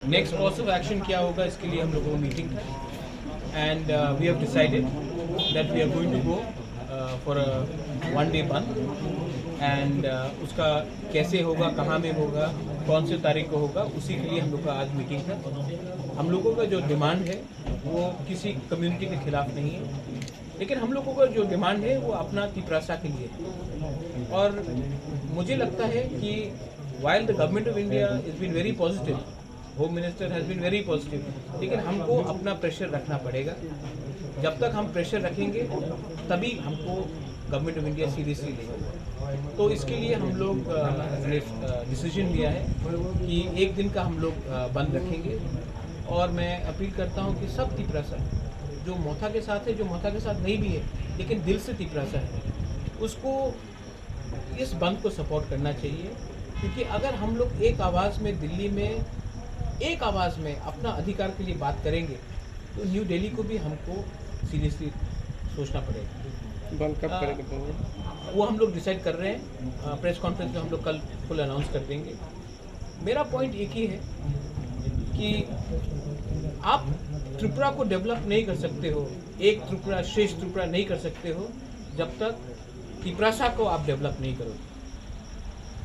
Next course of action क्या होगा, इसके लिए हम लोगों को मीटिंग था and we have decided that we are going to go for a 1 day bandh and उसका कैसे होगा, कहाँ में होगा, कौन से तारीख को होगा, उसी के लिए हम लोग का आज मीटिंग था। हम लोगों का जो डिमांड है वो किसी कम्युनिटी के खिलाफ नहीं है, लेकिन हम लोगों का जो डिमांड है वो अपना तिपरासा के लिए है। और मुझे लगता है कि while the government of India has been very positive, home minister has been very positive, लेकिन हमको अपना प्रेशर रखना पड़ेगा। जब तक हम प्रेशर रखेंगे तभी हमको गवर्नमेंट ऑफ इंडिया सीरियसली लेगा। तो इसके लिए हम लोग ने डिसीजन लिया है कि 1 दिन का हम लोग बंद रखेंगे। और मैं अपील करता हूं कि सब तिपरासा जो मोथा के साथ है, जो मोथा के साथ नहीं भी है लेकिन दिल से तिपरासा है, उसको इस बंद को सपोर्ट करना चाहिए। क्योंकि अगर हम लोग एक आवाज़ में दिल्ली में एक आवाज़ में अपना अधिकार के लिए बात करेंगे तो न्यू दिल्ली को भी हमको सीरियसली सोचना पड़ेगा। बंद कब करेंगे? वो हम लोग डिसाइड कर रहे हैं, प्रेस कॉन्फ्रेंस में हम लोग कल फुल अनाउंस कर देंगे। मेरा पॉइंट एक ही है कि आप त्रिपुरा को डेवलप नहीं कर सकते हो, एक त्रिपुरा श्रेष्ठ त्रिपुरा नहीं कर सकते हो जब तक तिपरासा को आप डेवलप नहीं करोगे।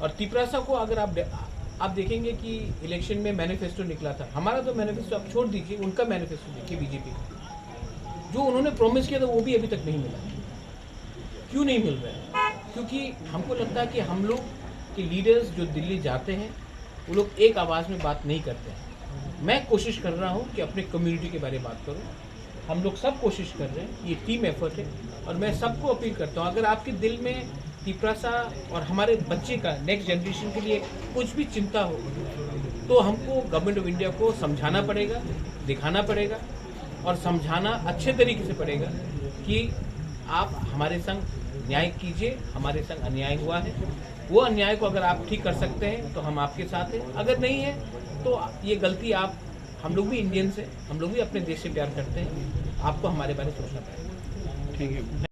और तिपरासा को अगर आप देखेंगे कि इलेक्शन में मैनिफेस्टो निकला था, हमारा तो मैनिफेस्टो आप छोड़ दीजिए, उनका मैनिफेस्टो देखिए बीजेपी का, जो उन्होंने प्रॉमिस किया था वो भी अभी तक नहीं मिला। क्यों नहीं मिल रहा है? क्योंकि हमको लगता है कि हम लोग के लीडर्स जो दिल्ली जाते हैं वो लोग एक आवाज़ में बात नहीं करते हैं। मैं कोशिश कर रहा हूँ कि अपने कम्युनिटी के बारे में बात करूँ, हम लोग सब कोशिश कर रहे हैं, ये टीम एफर्ट है। और मैं सबको अपील करता हूँ, अगर आपके दिल में तिपरासा और हमारे बच्चे का नेक्स्ट जनरेशन के लिए कुछ भी चिंता हो तो हमको गवर्नमेंट ऑफ इंडिया को समझाना पड़ेगा, दिखाना पड़ेगा और समझाना अच्छे तरीके से पड़ेगा कि आप हमारे संग न्याय कीजिए। हमारे संग अन्याय हुआ है, वो अन्याय को अगर आप ठीक कर सकते हैं तो हम आपके साथ हैं, अगर नहीं है तो ये गलती हम लोग भी इंडियंस हैं, हम लोग भी अपने देश से प्यार करते हैं, आपको हमारे बारे में सोचना पड़ेगा। ठीक है।